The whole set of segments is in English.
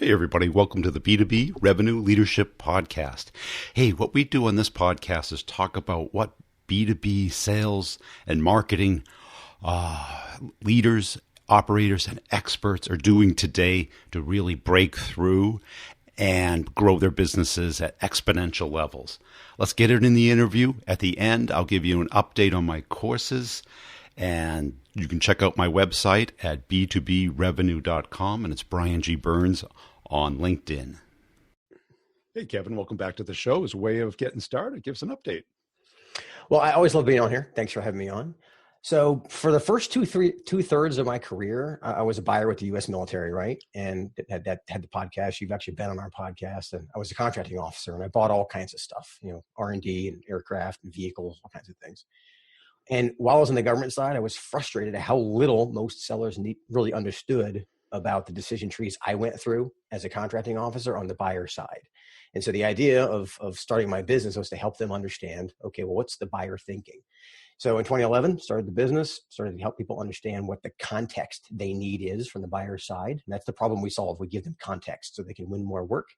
Hey, everybody. Welcome to the B2B Revenue Leadership Podcast. Hey, what we do on this podcast is talk about what B2B sales and marketing leaders, operators, and experts are doing today to really break through and grow their businesses at exponential levels. Let's get it in the interview. At the end, I'll give you an update on my courses, and you can check out my website at b2brevenue.com, and it's Brian G. Burns on LinkedIn. Hey, Kevin, welcome back to the show. As a way of getting started, give us an update. Well, I always love being on here. Thanks for having me on. So for the first two-thirds of my career, I was a buyer with the U.S. military, right? And had the podcast. You've actually been on our podcast. And I was a contracting officer, and I bought all kinds of stuff, R&D and aircraft and vehicles, all kinds of things. And while I was on the government side, I was frustrated at how little most sellers really understood about the decision trees I went through as a contracting officer on the buyer side. And so the idea of starting my business was to help them understand, okay, well, what's the buyer thinking? So in 2011, started the business, started to help people understand what the context they need is from the buyer side. And that's the problem we solve. We give them context so they can win more work.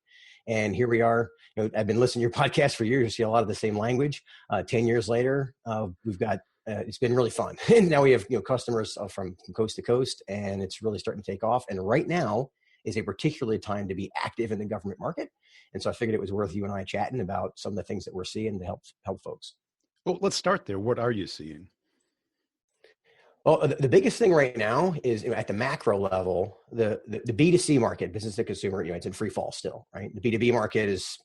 And here we are. I've been listening to your podcast for years. You see a lot of the same language. 10 years later, we've got it's been really fun. And now we have customers from coast to coast, and it's really starting to take off. And right now is a particular time to be active in the government market. And so I figured it was worth you and I chatting about some of the things that we're seeing to help folks. Well, let's start there. What are you seeing? Well, the biggest thing right now is at the macro level, the B2C market, business to consumer, it's in free fall still, right? The B2B market is,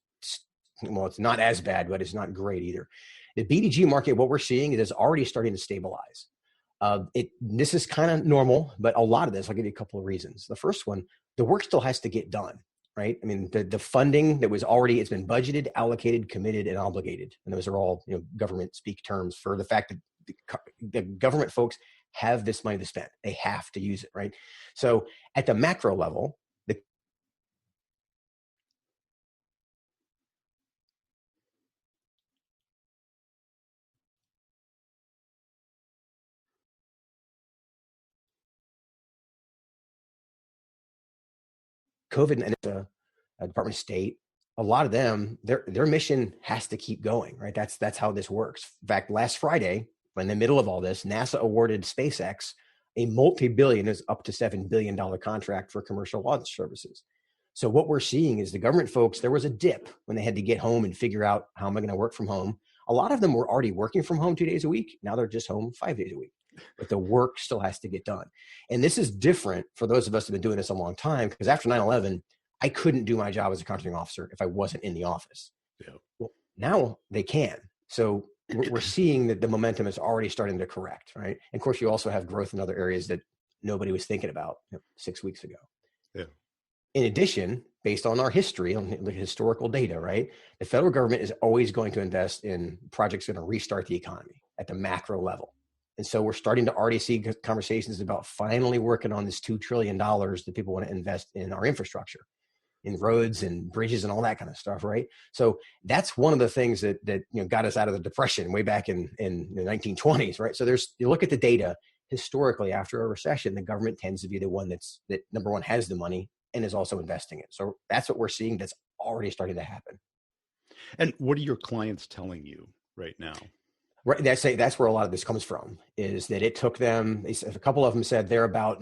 well, it's not as bad, but it's not great either. The B2G market, what we're seeing is already starting to stabilize. This is kind of normal, but a lot of this, I'll give you a couple of reasons. The first one, the work still has to get done, right? I mean, the funding that was already, it's been budgeted, allocated, committed, and obligated. And those are all, government speak terms for the fact that the government folks have this money to spend. They have to use it, right? So at the macro level, COVID and the Department of State, a lot of them, their mission has to keep going, right? That's how this works. In fact, last Friday, in the middle of all this, NASA awarded SpaceX a multi-billion, is up to $7 billion contract for commercial launch services. So what we're seeing is the government folks, there was a dip when they had to get home and figure out how am I going to work from home. A lot of them were already working from home 2 days a week. Now they're just home 5 days a week. But the work still has to get done. And this is different for those of us who have been doing this a long time, because after 9/11, I couldn't do my job as a contracting officer if I wasn't in the office. Yeah. Well, now they can. So we're seeing that the momentum is already starting to correct, right? And of course, you also have growth in other areas that nobody was thinking about 6 weeks ago. Yeah. In addition, based on our history, on the historical data, right, the federal government is always going to invest in projects that are going to restart the economy at the macro level. And so we're starting to already see conversations about finally working on this $2 trillion that people want to invest in our infrastructure, in roads and bridges and all that kind of stuff, right? So that's one of the things that got us out of the depression way back in the 1920s, right? So you look at the data historically. After a recession, the government tends to be the one that number one has the money and is also investing it. So that's what we're seeing. That's already starting to happen. And what are your clients telling you right now? Right, that's where a lot of this comes from, is that it took them, a couple of them said they're about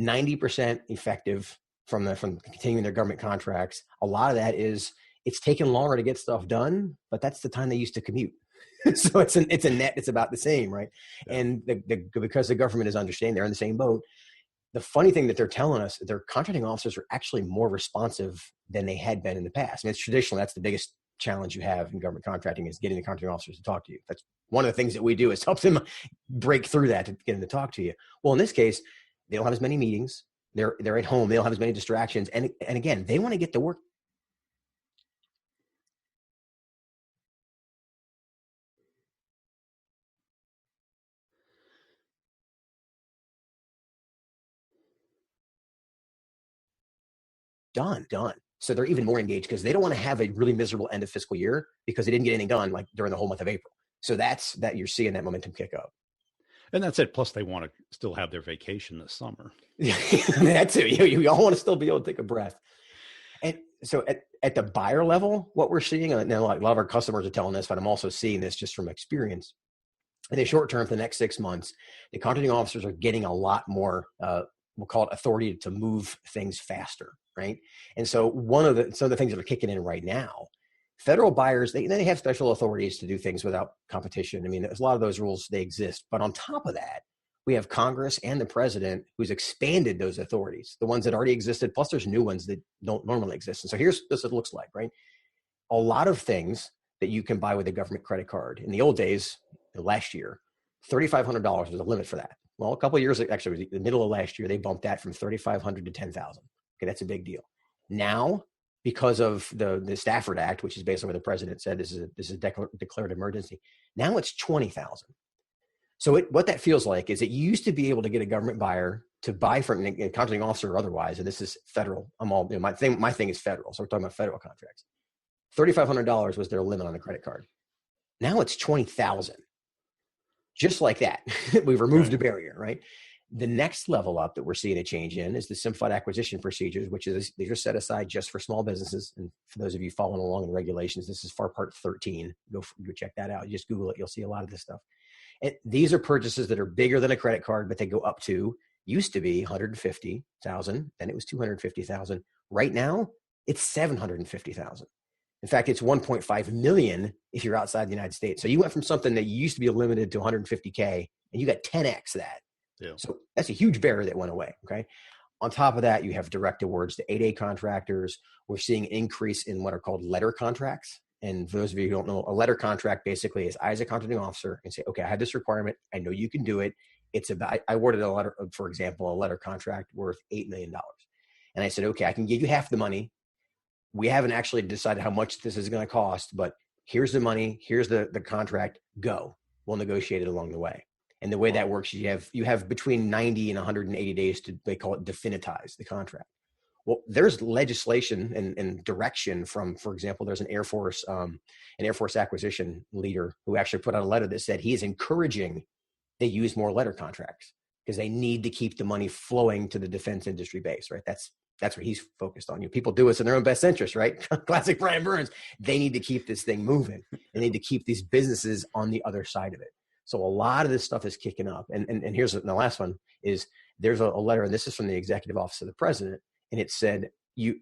90% effective from continuing their government contracts. A lot of that is it's taken longer to get stuff done, but that's the time they used to commute. So it's a net, it's about the same, right? Yeah. And because the government is understanding, they're in the same boat. The funny thing that they're telling us, their contracting officers are actually more responsive than they had been in the past. I mean, it's traditionally, that's the biggest challenge you have in government contracting, is getting the contracting officers to talk to you. That's one of the things that we do, is help them break through that to get them to talk to you. Well, in this case, they don't have as many meetings. They're at home. They don't have as many distractions. And again, they want to get the work done. So they're even more engaged because they don't want to have a really miserable end of fiscal year because they didn't get anything done like during the whole month of April. So that you're seeing that momentum kick up. And that's it. Plus, they want to still have their vacation this summer. That too. You all want to still be able to take a breath. And so at the buyer level, what we're seeing, and a lot of our customers are telling us, but I'm also seeing this just from experience. In the short term, for the next 6 months, the contracting officers are getting a lot more, we'll call it authority to move things faster, right? And so some of the things that are kicking in right now, federal buyers, they have special authorities to do things without competition. I mean, there's a lot of those rules, they exist. But on top of that, we have Congress and the president who's expanded those authorities, the ones that already existed, plus there's new ones that don't normally exist. And so here's what it looks like, right? A lot of things that you can buy with a government credit card. In the old days, last year, $3,500 was a limit for that. Well, a couple of years, actually, it was the middle of last year, they bumped that from $3,500 to $10,000. Okay, that's a big deal. Now, because of the Stafford Act, which is basically what the president said, this is a declared emergency. Now it's $20,000. So what that feels like is that you used to be able to get a government buyer to buy from a contracting officer or otherwise, and this is federal. My thing is federal, so we're talking about federal contracts. $3,500 was their limit on the credit card. Now it's $20,000. Just like that, we've removed a barrier, right? The next level up that we're seeing a change in is the simplified acquisition procedures, which is these are set aside just for small businesses. And for those of you following along in the regulations, this is FAR Part 13. Go check that out. You just Google it. You'll see a lot of this stuff. And these are purchases that are bigger than a credit card, but they go up to, used to be $150,000, then it was $250,000. Right now, it's $750,000. In fact, it's $1.5 million if you're outside the United States. So you went from something that used to be limited to $150K, and you got 10x that. Yeah. So that's a huge barrier that went away. Okay. On top of that, you have direct awards to 8A contractors. We're seeing an increase in what are called letter contracts. And for those of you who don't know, a letter contract basically is I, as a contracting officer, and say, okay, I have this requirement. I know you can do it. It's about, I awarded a letter, for example, a letter contract worth $8 million. And I said, okay, I can give you half the money. We haven't actually decided how much this is going to cost, but here's the money. Here's the contract. Go. We'll negotiate it along the way. And the way that works, you have between 90 and 180 days to, they call it definitize the contract. Well, there's legislation and direction from, for example, there's an Air Force acquisition leader who actually put out a letter that said he is encouraging they use more letter contracts because they need to keep the money flowing to the defense industry base, right? That's what he's focused on. People do this in their own best interest, right? Classic Brian Burns. They need to keep this thing moving. They need to keep these businesses on the other side of it. So a lot of this stuff is kicking up. And here's the last one is there's a letter, and this is from the Executive Office of the President, and it said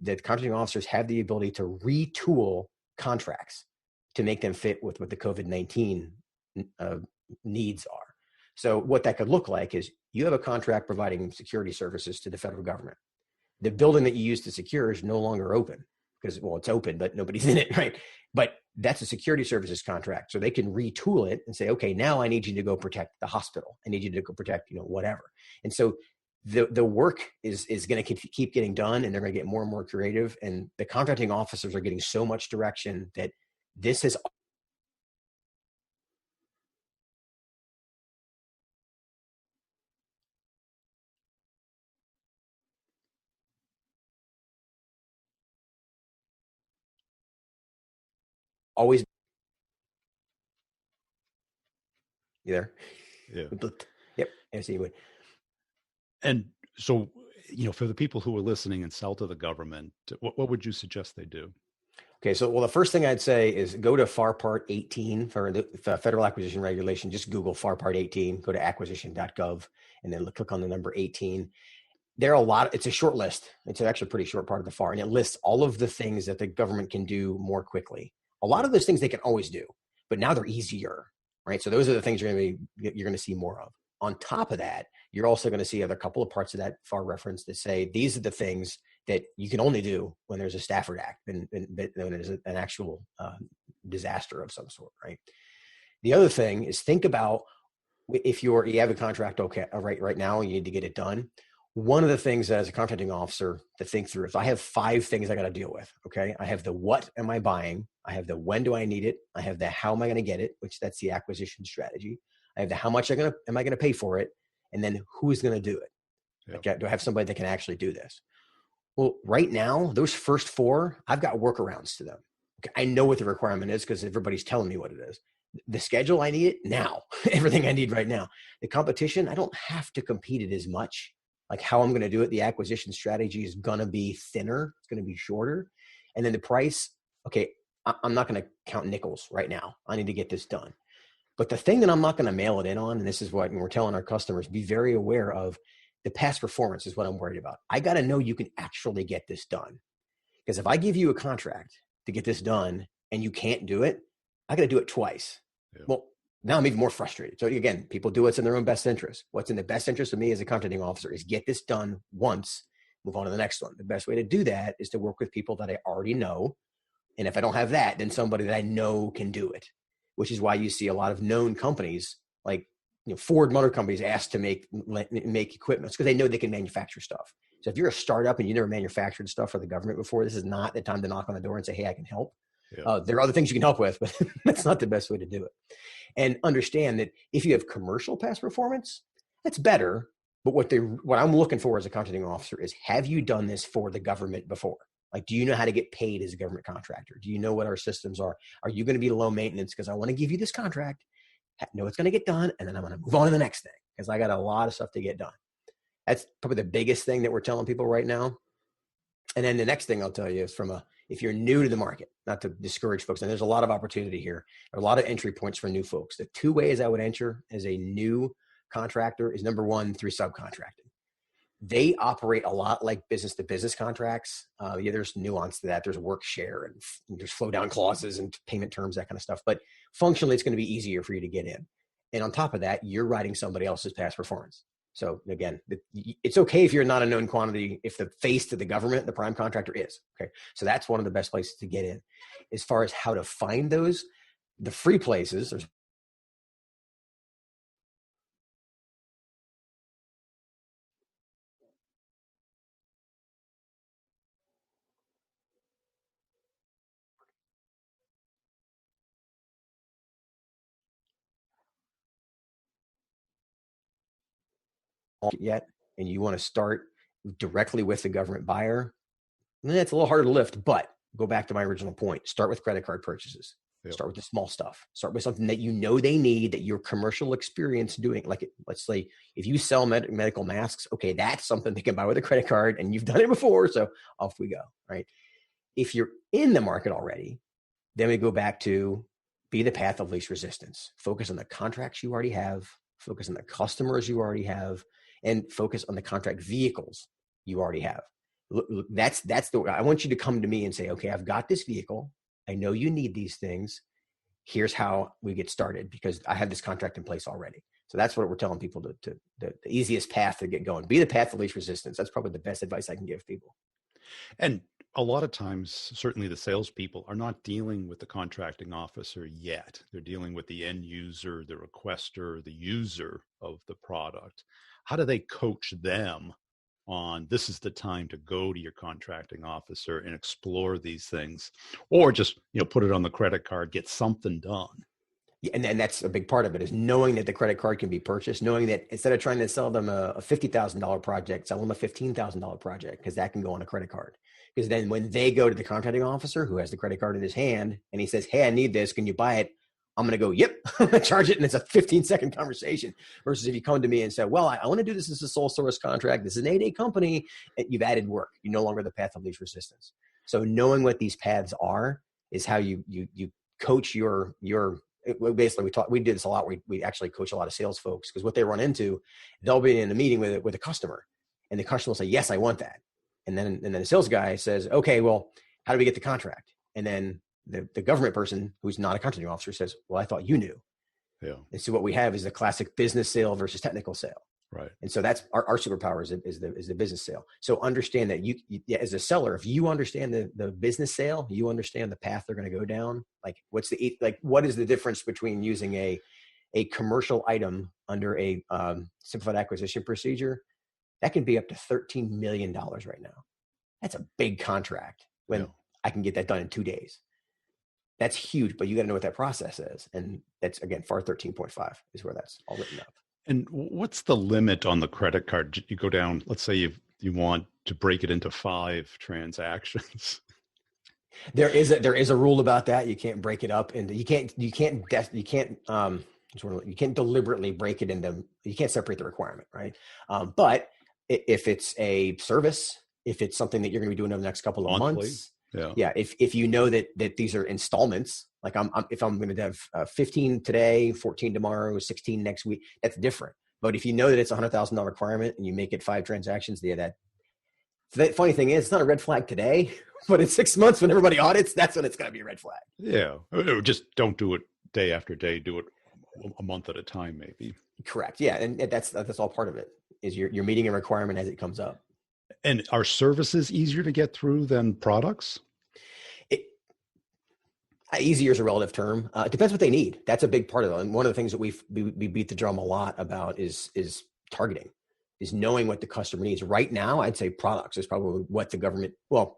that contracting officers have the ability to retool contracts to make them fit with what the COVID-19 needs are. So what that could look like is you have a contract providing security services to the federal government. The building that you used to secure is no longer open because, well, it's open, but nobody's in it, right? But that's a security services contract. So they can retool it and say, okay, now I need you to go protect the hospital. I need you to go protect, whatever. And so the work is going to keep getting done, and they're going to get more and more creative. And the contracting officers are getting so much direction that this has always. You there? Yeah. Yep. I see you. And so, for the people who are listening and sell to the government, what would you suggest they do? Okay. So, the first thing I'd say is go to FAR Part 18 for the Federal Acquisition Regulation. Just Google FAR Part 18, go to acquisition.gov, and then click on the number 18. There are it's a short list. It's actually a pretty short part of the FAR, and it lists all of the things that the government can do more quickly. A lot of those things they can always do, but now they're easier. Right. So those are the things you're going to see more of. On top of that, you're also going to see other couple of parts of that FAR reference that say these are the things that you can only do when there's a Stafford Act and there's an actual disaster of some sort. Right. The other thing is think about if you have a contract, okay, right now, you need to get it done. One of the things as a contracting officer to think through is I have 5 things I got to deal with. Okay. I have the what am I buying? I have the when do I need it? I have the how am I going to get it, which that's the acquisition strategy. I have the how much am I going to pay for it? And then who is going to do it? Yep. Okay, do I have somebody that can actually do this? Well, right now, those first 4, I've got workarounds to them. Okay, I know what the requirement is because everybody's telling me what it is. The schedule, I need it now. Everything I need right now. The competition, I don't have to compete it as much like how I'm going to do it. The acquisition strategy is going to be thinner. It's going to be shorter. And then the price, okay, I'm not going to count nickels right now. I need to get this done. But the thing that I'm not going to mail it in on, and this is what we're telling our customers, be very aware of the past performance is what I'm worried about. I got to know you can actually get this done. Because if I give you a contract to get this done and you can't do it, I got to do it twice. Yeah. Well, now I'm even more frustrated. So again, people do what's in their own best interest. What's in the best interest of me as a contracting officer is get this done once, move on to the next one. The best way to do that is to work with people that I already know. And if I don't have that, then somebody that I know can do it, which is why you see a lot of known companies like Ford Motor Companies asked to make equipment because they know they can manufacture stuff. So if you're a startup and you never manufactured stuff for the government before, this is not the time to knock on the door and say, hey, I can help. Yeah. There are other things you can help with, but that's not the best way to do it. And understand that if you have commercial past performance, that's better. But what I'm looking for as a contracting officer is, have you done this for the government before? Like, do you know how to get paid as a government contractor? Do you know what our systems are? Are you going to be low maintenance? Because I want to give you this contract, know it's going to get done, and then I'm going to move on to the next thing because I got a lot of stuff to get done. That's probably the biggest thing that we're telling people right now. And then the next thing I'll tell you is if you're new to the market, not to discourage folks, and there's a lot of opportunity here, there are a lot of entry points for new folks. The two ways I would enter as a new contractor is, number one, through subcontracting. They operate a lot like business to business contracts. There's nuance to that. There's work share and there's flow down clauses and payment terms, that kind of stuff. But functionally, it's going to be easier for you to get in. And on top of that, you're writing somebody else's past performance. So again, it's okay if you're not a known quantity, if the face to the government, the prime contractor is. Okay. So that's one of the best places to get in. As far as how to find those, the free places, there's yet, and you want to start directly with the government buyer, then it's a little harder to lift, but go back to my original point. Start with credit card purchases. Yep. Start with the small stuff. Start with something that you know they need, that your commercial experience doing. Like, let's say if you sell medical masks, okay, that's something they can buy with a credit card, and you've done it before, so off we go, right? If you're in the market already, then we go back to be the path of least resistance. Focus on the contracts you already have, focus on the customers you already have, and focus on the contract vehicles you already have. That's the way. I want you to come to me and say, okay, I've got this vehicle. I know you need these things. Here's how we get started because I have this contract in place already. So that's what we're telling people the easiest path to get going. Be the path of least resistance. That's probably the best advice I can give people. And a lot of times, certainly the salespeople are not dealing with the contracting officer yet. They're dealing with the end user, the requester, the user of the product. How do they coach them on this is the time to go to your contracting officer and explore these things, or just put it on the credit card, get something done? Yeah, and that's a big part of it, is knowing that the credit card can be purchased, knowing that instead of trying to sell them a $50,000 project, sell them a $15,000 project, because that can go on a credit card. Because then when they go to the contracting officer who has the credit card in his hand and he says, hey, I need this, can you buy it? I'm going to go, yep, I'm going to charge it. And it's a 15-second conversation versus if you come to me and say, well, I want to do this as a sole source contract. This is an 8A company. You've added work. You're no longer the path of least resistance. So knowing what these paths are is how you coach your basically we did this a lot. We actually coach a lot of sales folks because what they run into, they'll be in a meeting with a customer and the customer will say, yes, I want that. And then the sales guy says, okay, well, how do we get the contract? And then the government person who's not a contracting officer says, well, I thought you knew. Yeah. And so what we have is the classic business sale versus technical sale. Right. And so that's our superpower is the business sale. So understand that you as a seller, if you understand the business sale, you understand the path they're going to go down. Like what is the difference between using a commercial item under a simplified acquisition procedure? That can be up to $13 million right now. That's a big contract when I can get that done in 2 days. That's huge, but you got to know what that process is. And that's, again, FAR 13.5 is where that's all written up. And what's the limit on the credit card? You go down, let's say you want to break it into 5 transactions. There is a rule about that. You can't break it up into, you can't deliberately break it into, you can't separate the requirement, right? But If it's a service, if it's something that you're going to be doing over the next couple of Monthly. months, Yeah. If you know that these are installments, like if I'm going to have 15 today, 14 tomorrow, 16 next week, that's different. But if you know that it's $100,000 requirement and you make it 5 transactions, the funny thing is, it's not a red flag today, but in 6 months when everybody audits, that's when it's going to be a red flag. Yeah. Just don't do it day after day. Do it a month at a time, maybe. Correct. Yeah, and that's all part of it. Is you're meeting a requirement as it comes up. And are services easier to get through than products? Easier is a relative term. It depends what they need. That's a big part of it. And one of the things that we beat the drum a lot about is targeting, is knowing what the customer needs. Right now, I'd say products is probably what the government,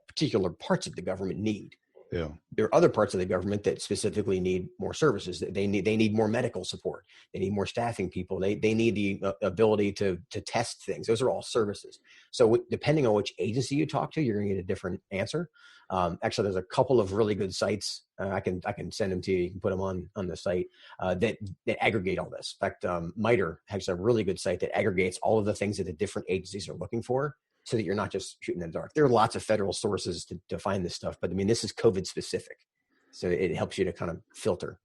particular parts of the government need. Yeah. There are other parts of the government that specifically need more services. They need more medical support. They need more staffing people. They need the ability to test things. Those are all services. So depending on which agency you talk to, you're going to get a different answer. Actually, there's a couple of really good sites. I can send them to you. You can put them on the site that aggregate all this. In fact, MITRE has a really good site that aggregates all of the things that the different agencies are looking for, so that you're not just shooting in the dark. There are lots of federal sources to find this stuff, but I mean, this is COVID specific. So it helps you to kind of filter.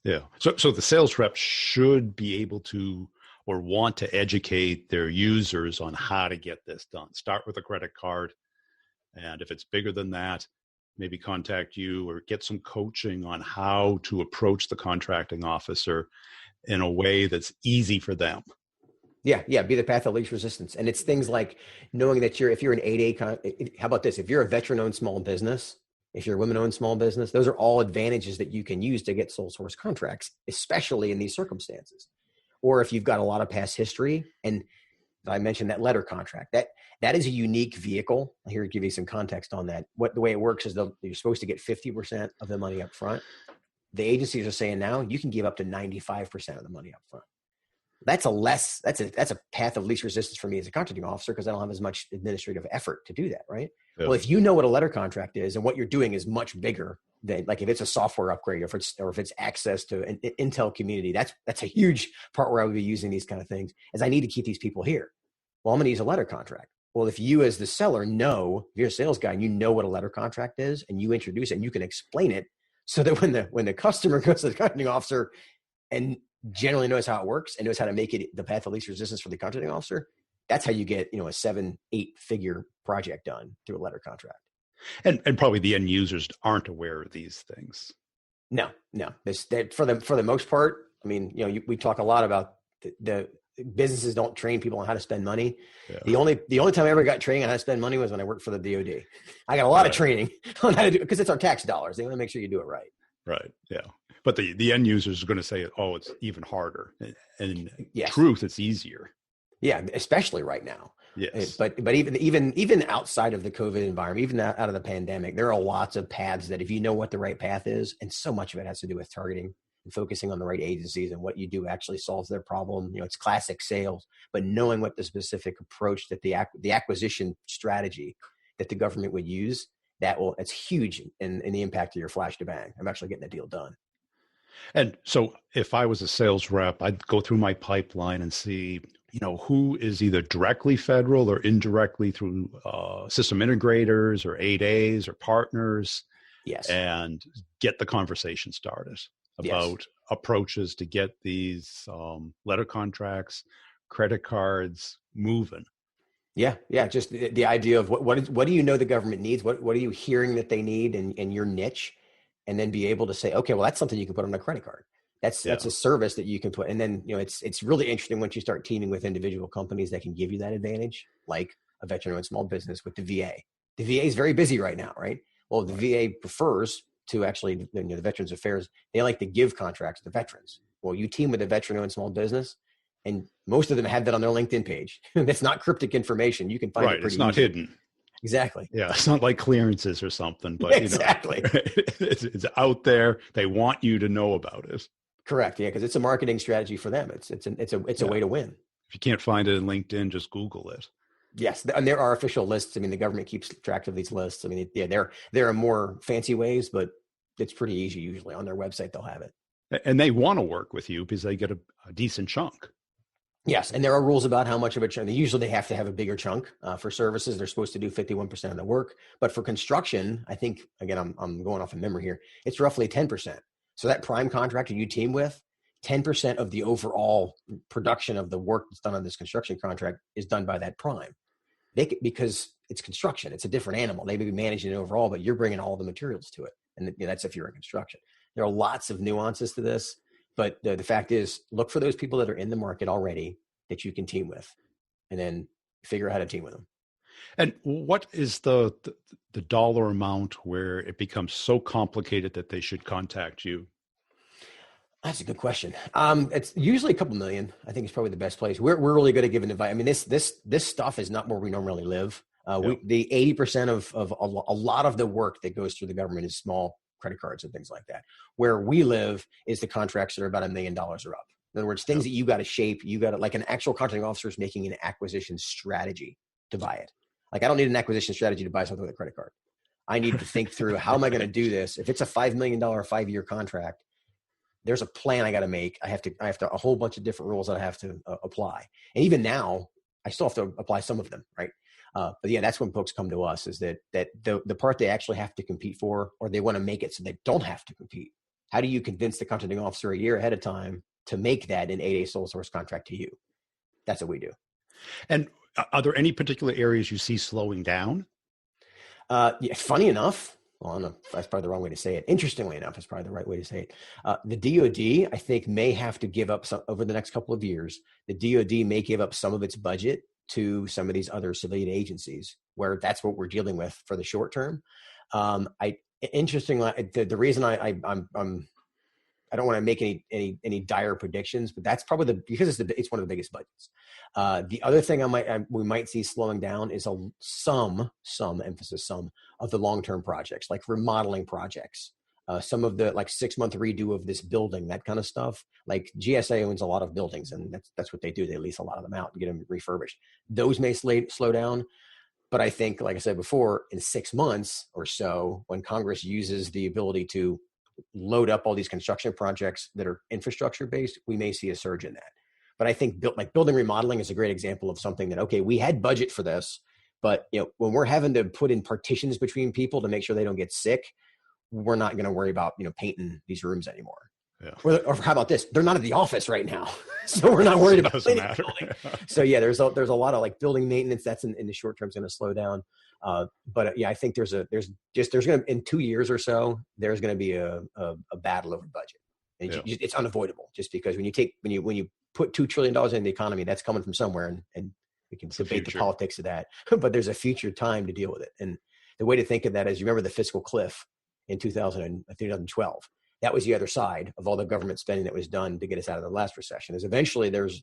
Yeah. So the sales rep should be able to or want to educate their users on how to get this done. Start with a credit card. And if it's bigger than that, maybe contact you or get some coaching on how to approach the contracting officer in a way that's easy for them. Yeah. Be the path of least resistance. And it's things like knowing that if you're an 8A, how about this? If you're a veteran-owned small business, if you're a women-owned small business, those are all advantages that you can use to get sole source contracts, especially in these circumstances. Or if you've got a lot of past history, and I mentioned that letter contract, that is a unique vehicle. Here to give you some context on that. The way it works is you're supposed to get 50% of the money up front. The agencies are saying now you can give up to 95% of the money up front. That's a path of least resistance for me as a contracting officer, because I don't have as much administrative effort to do that, right? Yeah. Well, if you know what a letter contract is and what you're doing is much bigger than, like, if it's a software upgrade or if it's access to an Intel community, that's a huge part where I would be using these kind of things, as I need to keep these people here. Well, I'm going to use a letter contract. Well, if you as the seller know, if you're a sales guy and you know what a letter contract is and you introduce it and you can explain it so that when the customer goes to the contracting officer and generally knows how it works and knows how to make it the path of least resistance for the contracting officer, that's how you get, a 7-8 figure project done through a letter contract. And probably the end users aren't aware of these things. No. For the most part, I mean, we talk a lot about the businesses don't train people on how to spend money. Yeah. The only time I ever got training on how to spend money was when I worked for the DoD. I got a lot of training on how to do it, because it's our tax dollars. They want to make sure you do it right. Right. Yeah. But the end user is going to say, oh, it's even harder. And yes. Truth, it's easier. Yeah, especially right now. Yes. But even outside of the COVID environment, even out of the pandemic, there are lots of paths that if you know what the right path is, and so much of it has to do with targeting and focusing on the right agencies, and what you do actually solves their problem. It's classic sales, but knowing what the specific approach that the acquisition strategy that the government would use, it's huge in the impact of your flash to bang. I'm actually getting the deal done. And so if I was a sales rep, I'd go through my pipeline and see, who is either directly federal or indirectly through system integrators or 8As or partners. Yes. And get the conversation started about approaches to get these letter contracts, credit cards moving. Yeah. Just the idea of what do you know the government needs? What are you hearing that they need in your niche? And then be able to say, okay, well, that's something you can put on a credit card. That's a service that you can put. And then, it's really interesting once you start teaming with individual companies that can give you that advantage, like a veteran-owned small business with the VA. The VA is very busy right now, right? Well, the VA prefers to actually, the Veterans Affairs, they like to give contracts to veterans. Well, you team with a veteran-owned small business, and most of them have that on their LinkedIn page. That's not cryptic information. You can find it pretty It's not easy. hidden. Exactly. Yeah, it's not like clearances or something, but exactly. It's out there. They want you to know about it. Correct. Yeah, because it's a marketing strategy for them. It's a way to win. If you can't find it in LinkedIn, just Google it. Yes, and there are official lists. I mean, the government keeps track of these lists. I mean, there are more fancy ways, but it's pretty easy usually. On their website, they'll have it. And they want to work with you because they get a decent chunk. Yes, and there are rules about how much of a chunk. Usually, they have to have a bigger chunk for services. They're supposed to do 51% of the work, but for construction, I think again, I'm going off of memory here. It's roughly 10%. So that prime contractor you team with, 10% of the overall production of the work that's done on this construction contract is done by that prime. Because it's construction, it's a different animal. They may be managing it overall, but you're bringing all the materials to it, and that's if you're in construction. There are lots of nuances to this. But the fact is, look for those people that are in the market already that you can team with, and then figure out how to team with them. And what is the dollar amount where it becomes so complicated that they should contact you? That's a good question. It's usually a couple million. I think it's probably the best place. We're really good at giving advice. I mean, this stuff is not where we normally live. Yep. The 80% of a lot of the work that goes through the government is small credit cards and things like that. Where we live is the contracts that are about $1 million or up. In other words, things that you got to shape. You got to, like an actual contracting officer is making an acquisition strategy to buy it. Like I don't need an acquisition strategy to buy something with a credit card. I need to think through how am I going to do this? If it's a $5 million 5-year contract, there's a plan I got to make. I have to a whole bunch of different rules that I have to apply. And even now, I still have to apply some of them, right? But yeah, that's when folks come to us, is that the part they actually have to compete for, or they want to make it so they don't have to compete. How do you convince the contracting officer a year ahead of time to make that an 8A sole source contract to you? That's what we do. And are there any particular areas you see slowing down? Yeah, funny enough, well, I don't know, that's probably the wrong way to say it. Interestingly enough, is probably the right way to say it. The DoD, I think, may have to give up some over the next couple of years. The DoD may give up some of its budget to some of these other civilian agencies, where that's what we're dealing with for the short term. Interestingly, the reason I don't want to make any dire predictions, but that's probably because it's one of the biggest budgets. The other thing we might see slowing down is some of the long-term projects, like remodeling projects, some of the like 6-month redo of this building, that kind of stuff. Like GSA owns a lot of buildings, and that's what they do. They lease a lot of them out and get them refurbished. Those may slow down. But I think, like I said before, in 6 months or so, when Congress uses the ability to load up all these construction projects that are infrastructure based, we may see a surge in that. But I think building remodeling is a great example of something that, okay, we had budget for this, but when we're having to put in partitions between people to make sure they don't get sick, we're not going to worry about painting these rooms anymore. Yeah. Or how about this? They're not at the office right now, so we're not worried about cleaning the building. So yeah, there's a lot of like building maintenance that's in the short term is going to slow down. But yeah, I think there's going to, in 2 years or so, there's going to be a battle over budget. And it's unavoidable, just because when you put $2 trillion in the economy, that's coming from somewhere, and we can debate the politics of that, but there's a future time to deal with it. And the way to think of that is, you remember the fiscal cliff in 2012. That was the other side of all the government spending that was done to get us out of the last recession. Is eventually there's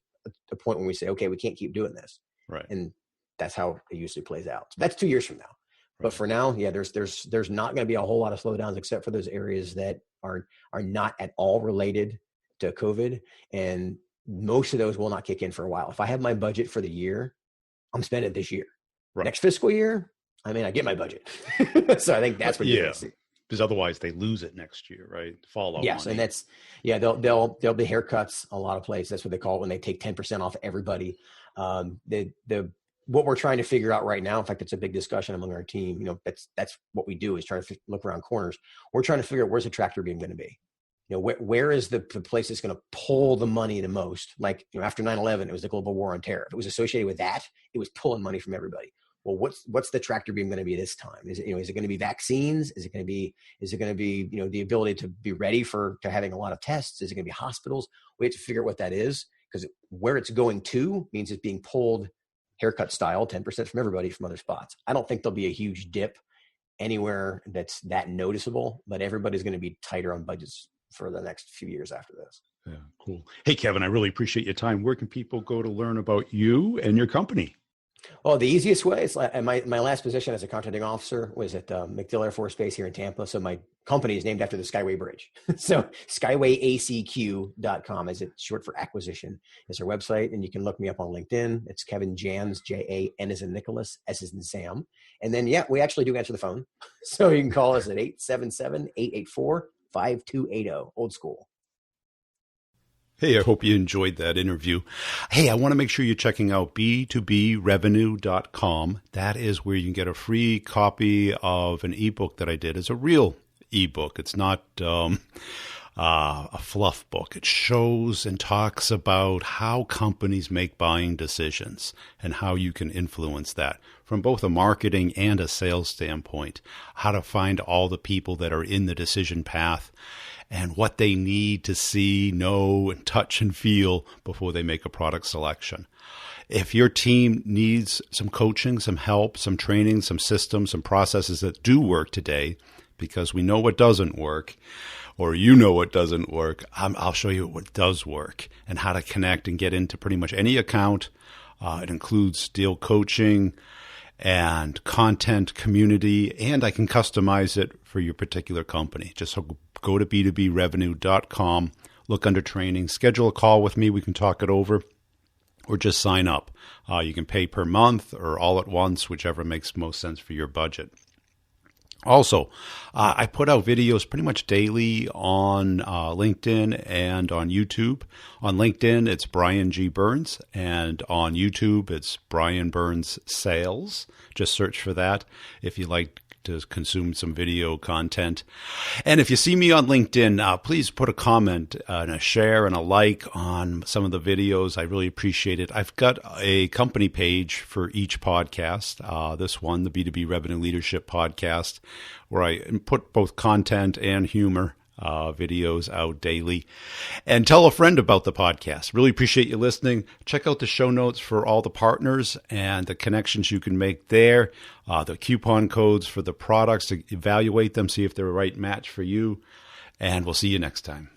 a point when we say, okay, we can't keep doing this. Right. And that's how it usually plays out. So that's 2 years from now. Right. But for now, yeah, there's not going to be a whole lot of slowdowns, except for those areas that are not at all related to COVID. And most of those will not kick in for a while. If I have my budget for the year, I'm spending it this year. Right. Next fiscal year, I get my budget. So I think that's what you're going to see. Because otherwise they lose it next year, right? Follow. Yes, money. And there'll be haircuts a lot of places. That's what they call it when they take 10% off everybody. What we're trying to figure out right now, in fact, it's a big discussion among our team. That's what we do, is try to look around corners. We're trying to figure out, where's the tractor beam going to be? Where is the place that's going to pull the money the most? Like, after 9/11, it was the global war on terror. If it was associated with that, it was pulling money from everybody. Well, what's the tractor beam going to be this time? Is it going to be vaccines? Is it going to be the ability to be ready to having a lot of tests? Is it going to be hospitals? We have to figure out what that is, because where it's going to means it's being pulled haircut style, 10% from everybody from other spots. I don't think there'll be a huge dip anywhere that's that noticeable, but everybody's going to be tighter on budgets for the next few years after this. Yeah, cool. Hey, Kevin, I really appreciate your time. Where can people go to learn about you and your company? Well, the easiest way is, my last position as a contracting officer was at MacDill Air Force Base here in Tampa. So my company is named after the Skyway Bridge. So skywayacq.com, is it short for acquisition, is our website. And you can look me up on LinkedIn. It's Kevin Jans, Jan as in Nicholas, S as in Sam. And then, yeah, we actually do answer the phone. So you can call us at 877-884-5280, old school. Hey, I hope you enjoyed that interview. Hey, I want to make sure you're checking out b2brevenue.com. That is where you can get a free copy of an ebook that I did. It's a real ebook. It's not a fluff book. It shows and talks about how companies make buying decisions and how you can influence that from both a marketing and a sales standpoint, how to find all the people that are in the decision path and what they need to see, know, and touch and feel before they make a product selection. If your team needs some coaching, some help, some training, some systems, some processes that do work today, because we know what doesn't work, or you know what doesn't work, I'll show you what does work and how to connect and get into pretty much any account. It includes deal coaching and content community, and I can customize it for your particular company. Just go to b2brevenue.com, look under training, schedule a call with me. We can talk it over, or just sign up. You can pay per month or all at once, whichever makes most sense for your budget. Also, I put out videos pretty much daily on LinkedIn and on YouTube. On LinkedIn, it's Brian G. Burns, and on YouTube, it's Brian Burns Sales. Just search for that if you like to consume some video content. And if you see me on LinkedIn, please put a comment and a share and a like on some of the videos. I really appreciate it. I've got a company page for each podcast. This one, the B2B Revenue Leadership Podcast, where I put both content and humor videos out daily. And tell a friend about the podcast. Really appreciate you listening. Check out the show notes for all the partners and the connections you can make there, the coupon codes for the products to evaluate them, see if they're a right match for you. And we'll see you next time.